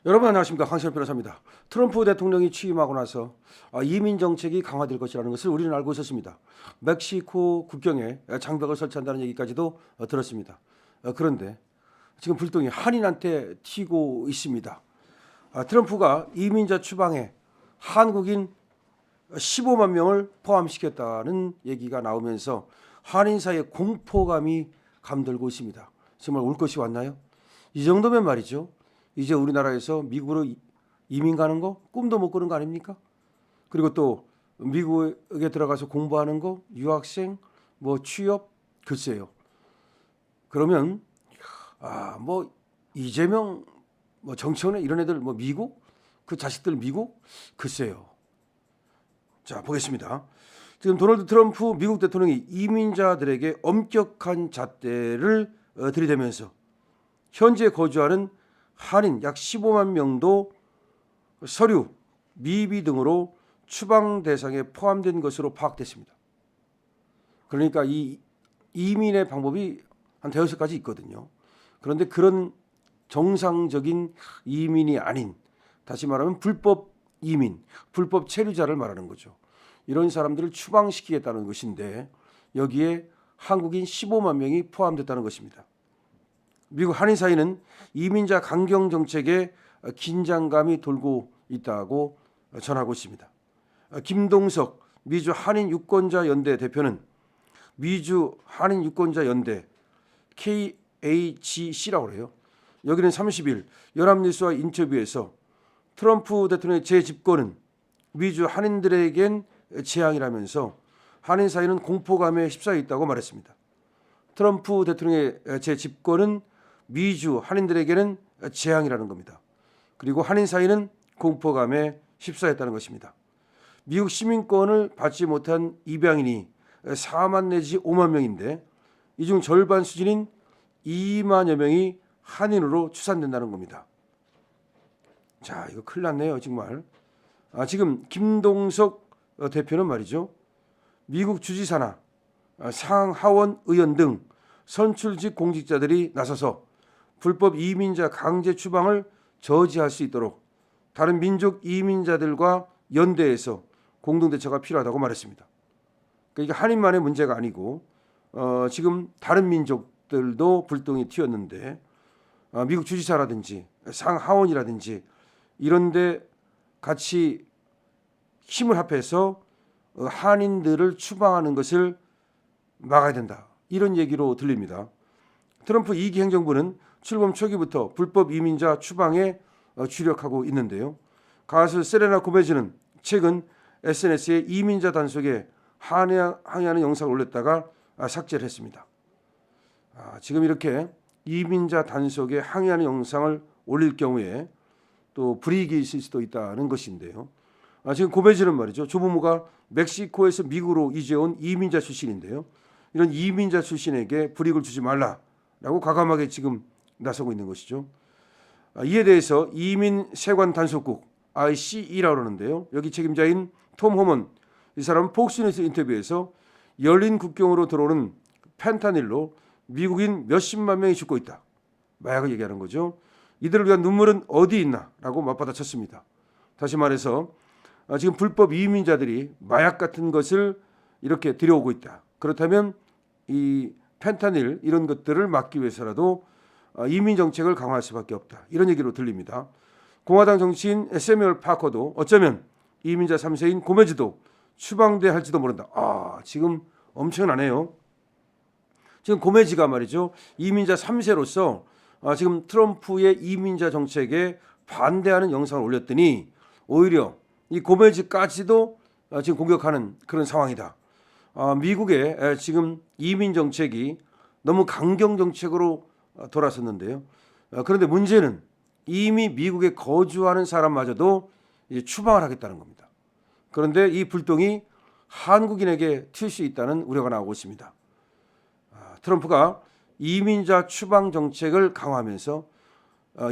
여러분 안녕하십니까, 황시열 변호사입니다. 트럼프 대통령이 취임하고 나서 이민 정책이 강화될 것이라는 것을 우리는 알고 있었습니다. 멕시코 국경에 장벽을 설치한다는 얘기까지도 들었습니다. 그런데 지금 불똥이 한인한테 튀고 있습니다. 트럼프가 이민자 추방에 한국인 15만 명을 포함시켰다는 얘기가 나오면서 한인 사이에 공포감이 감돌고 있습니다. 정말 올 것이 왔나요? 이 정도면 말이죠, 이제 우리나라에서 미국으로 이민 가는 거 꿈도 못 꾸는 거 아닙니까? 그리고 또 미국에 들어가서 공부하는 거, 유학생, 뭐 취업, 글쎄요. 그러면 뭐 이재명, 뭐 정치원에 이런 애들, 뭐 미국, 그 자식들 미국, 글쎄요. 자, 보겠습니다. 지금 도널드 트럼프 미국 대통령이 이민자들에게 엄격한 잣대를 들이대면서 현재 거주하는 한인 약 15만 명도 서류, 미비 등으로 추방 대상에 포함된 것으로 파악됐습니다. 그러니까 이 이민의 방법이 한 대여섯 가지 있거든요. 그런데 그런 정상적인 이민이 아닌, 다시 말하면 불법 이민, 불법 체류자를 말하는 거죠. 이런 사람들을 추방시키겠다는 것인데 여기에 한국인 15만 명이 포함됐다는 것입니다. 미국 한인 사이는 이민자 강경 정책에 긴장감이 돌고 있다고 전하고 있습니다. 김동석 미주 한인 유권자 연대 대표는 미주 한인 유권자 연대 KHC라고 해요. 여기는 30일 연합뉴스와 인터뷰에서 트럼프 대통령의 재집권은 미주 한인들에겐 재앙이라면서 한인 사이는 공포감에 휩싸여 있다고 말했습니다. 트럼프 대통령의 재집권은 미주 한인들에게는 재앙이라는 겁니다. 그리고 한인 사이는 공포감에 휩싸였다는 것입니다. 미국 시민권을 받지 못한 입양인이 4만 내지 5만 명인데 이 중 절반 수준인 2만여 명이 한인으로 추산된다는 겁니다. 자, 이거 큰일 났네요, 정말. 지금 김동석 대표는 말이죠, 미국 주지사나 상하원 의원 등 선출직 공직자들이 나서서 불법 이민자 강제 추방을 저지할 수 있도록 다른 민족 이민자들과 연대해서 공동대처가 필요하다고 말했습니다. 그러니까 한인만의 문제가 아니고 지금 다른 민족들도 불똥이 튀었는데 미국 주지사라든지 상하원이라든지 이런 데 같이 힘을 합해서 한인들을 추방하는 것을 막아야 된다, 이런 얘기로 들립니다. 트럼프 2기 행정부는 출범 초기부터 불법 이민자 추방에 주력하고 있는데요. 가수 세레나 고메즈는 최근 SNS에 이민자 단속에 항의하는 영상을 올렸다가 삭제를 했습니다. 지금 이렇게 이민자 단속에 항의하는 영상을 올릴 경우에 또 불이익이 있을 수도 있다는 것인데요. 지금 고메즈는 말이죠, 조부모가 멕시코에서 미국으로 이주해온 이민자 출신인데요. 이런 이민자 출신에게 불이익을 주지 말라라고 과감하게 지금 나서고 있는 것이죠. 이에 대해서 이민 세관 단속국 ICE라고 그러는데요. 여기 책임자인 톰 호먼, 이 사람은 폭스뉴스 인터뷰에서 열린 국경으로 들어오는 펜타닐로 미국인 몇십만 명이 죽고 있다, 마약을 얘기하는 거죠. 이들을 위한 눈물은 어디 있나라고 맞받아쳤습니다. 다시 말해서 지금 불법 이민자들이 마약 같은 것을 이렇게 들여오고 있다. 그렇다면 이 펜타닐 이런 것들을 막기 위해서라도 이민 정책을 강화할 수밖에 없다, 이런 얘기로 들립니다. 공화당 정치인 세뮤얼 파커도 어쩌면 이민자 3세인 고메즈도 추방돼야 할지도 모른다. 지금 엄청나네요. 지금 고메즈가 말이죠, 이민자 3세로서 지금 트럼프의 이민자 정책에 반대하는 영상을 올렸더니 오히려 이 고메즈까지도 지금 공격하는 그런 상황이다. 미국의 지금 이민 정책이 너무 강경 정책으로 돌아섰는데요. 그런데 문제는 이미 미국에 거주하는 사람마저도 이제 추방을 하겠다는 겁니다. 그런데 이 불똥이 한국인에게 튈 수 있다는 우려가 나오고 있습니다. 트럼프가 이민자 추방 정책을 강화하면서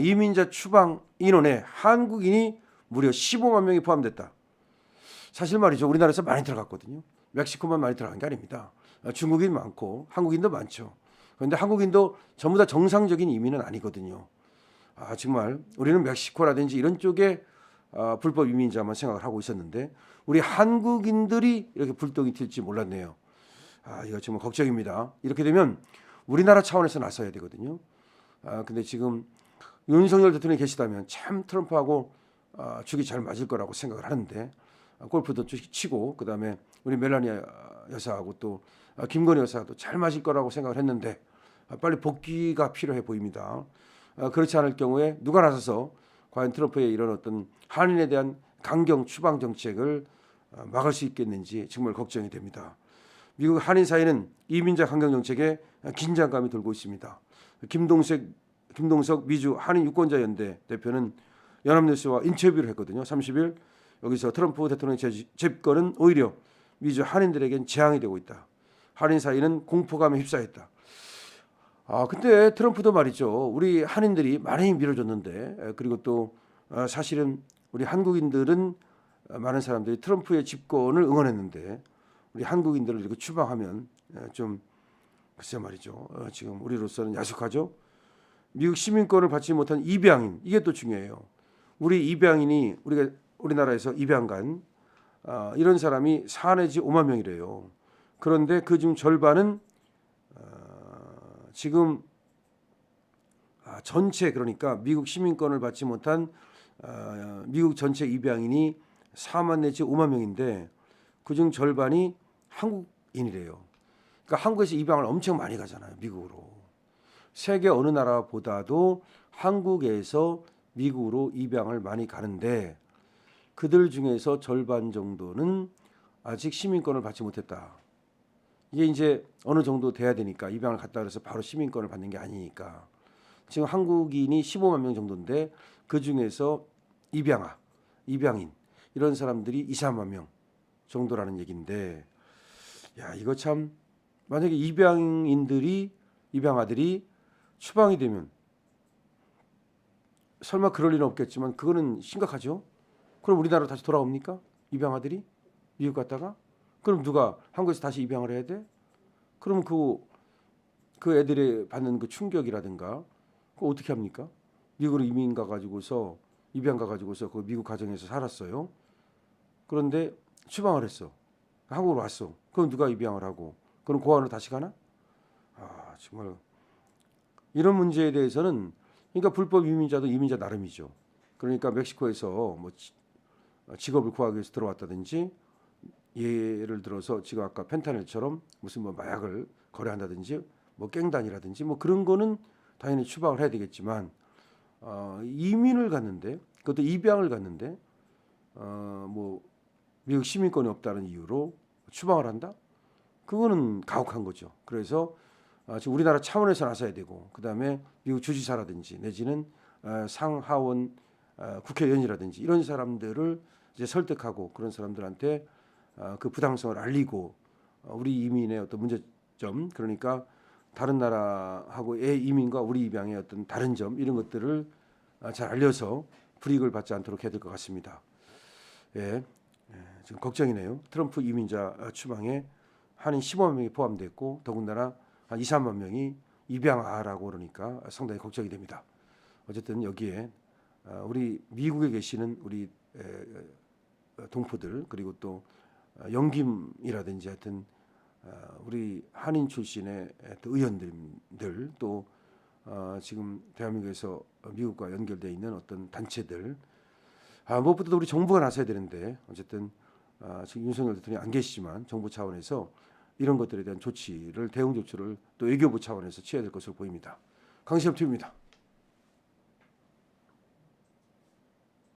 이민자 추방 인원에 한국인이 무려 15만 명이 포함됐다. 사실 말이죠, 우리나라에서 많이 들어갔거든요. 멕시코만 많이 들어간 게 아닙니다. 중국인 많고 한국인도 많죠. 그런데 한국인도 전부 다 정상적인 이민은 아니거든요. 정말 우리는 멕시코라든지 이런 쪽에 불법 이민자만 생각을 하고 있었는데 우리 한국인들이 이렇게 불똥이 튈지 몰랐네요. 이거 정말 걱정입니다. 이렇게 되면 우리나라 차원에서 나서야 되거든요. 근데 지금 윤석열 대통령이 계시다면 참 트럼프하고 죽이 잘 맞을 거라고 생각을 하는데 골프도 치고 그다음에 우리 멜라니아 여사하고 또 김건희 여사도 잘 맞을 거라고 생각을 했는데 빨리 복귀가 필요해 보입니다. 그렇지 않을 경우에 누가 나서서 과연 트럼프의 이런 어떤 한인에 대한 강경 추방 정책을 막을 수 있겠는지 정말 걱정이 됩니다. 미국 한인 사이는 이민자 강경 정책에 긴장감이 돌고 있습니다. 김동석 미주 한인 유권자 연대 대표는 연합뉴스와 인터뷰를 했거든요. 30일 여기서 트럼프 대통령의 집권은 오히려 미주 한인들에겐 재앙이 되고 있다. 한인 사이는 공포감에 휩싸였다. 근데 트럼프도 말이죠. 우리 한인들이 많이 밀어줬는데 그리고 또 사실은 우리 한국인들은 많은 사람들이 트럼프의 집권을 응원했는데 우리 한국인들을 이렇게 추방하면 좀 글쎄 말이죠. 지금 우리로서는 야속하죠. 미국 시민권을 받지 못한 입양인 이게 또 중요해요. 우리 입양인이 우리나라에서 입양 간 이런 사람이 4 내지 5만 명이래요. 그런데 그중 절반은 지금 전체 그러니까 미국 시민권을 받지 못한 미국 전체 입양인이 4만 내지 5만 명인데 그중 절반이 한국인이래요. 그러니까 한국에서 입양을 엄청 많이 가잖아요. 미국으로. 세계 어느 나라보다도 한국에서 미국으로 입양을 많이 가는데 그들 중에서 절반 정도는 아직 시민권을 받지 못했다. 이게 이제 어느 정도 돼야 되니까 입양을 갔다 그래서 바로 시민권을 받는 게 아니니까 지금 한국인이 15만 명 정도인데 그 중에서 입양인 이런 사람들이 2, 3만 명 정도라는 얘기인데 이거 참 만약에 입양아들이 추방이 되면 설마 그럴 리는 없겠지만 그거는 심각하죠. 그럼 우리나라로 다시 돌아옵니까? 입양아들이 미국 갔다가 그럼 누가 한국에서 다시 입양을 해야 돼? 그러면 그 애들이 받는 그 충격이라든가 그거 어떻게 합니까? 미국으로 이민 가가지고서 입양 가가지고서 그 미국 가정에서 살았어요. 그런데 추방을 했어. 한국으로 왔어. 그럼 누가 입양을 하고? 그럼 고아원으로 다시 가나? 정말 이런 문제에 대해서는 그러니까 불법 이민자도 이민자 나름이죠. 그러니까 멕시코에서 뭐 직업을 구하기 위해서 들어왔다든지 예를 들어서 지금 아까 펜타닐처럼 무슨 뭐 마약을 거래한다든지 뭐 갱단이라든지 뭐 그런 거는 당연히 추방을 해야 되겠지만 이민을 갔는데 그것도 입양을 갔는데 뭐 미국 시민권이 없다는 이유로 추방을 한다? 그거는 가혹한 거죠. 그래서 지금 우리나라 차원에서 나서야 되고 그다음에 미국 주지사라든지 내지는 상하원 국회의원이라든지 이런 사람들을 이제 설득하고 그런 사람들한테 그 부당성을 알리고 우리 이민의 어떤 문제점 그러니까 다른 나라하고의 이민과 우리 입양의 어떤 다른 점 이런 것들을 잘 알려서 불이익을 받지 않도록 해야 될 것 같습니다. 지금 걱정이네요. 트럼프 이민자 추방에 한인 15만 명이 포함됐고 더군다나 한 2, 3만 명이 입양하라고 그러니까 상당히 걱정이 됩니다. 어쨌든 여기에 우리 미국에 계시는 우리 동포들 그리고 또 영김이라든지 하여튼 우리 한인 출신의 의원들 또 지금 대한민국에서 미국과 연결되어 있는 어떤 단체들 무엇보다도 우리 정부가 나서야 되는데 어쨌든 지금 윤석열 대통령이 안 계시지만 정부 차원에서 이런 것들에 대한 조치를 대응 조치를 또 외교부 차원에서 취해야 될 것으로 보입니다. 강시엽 TV입니다.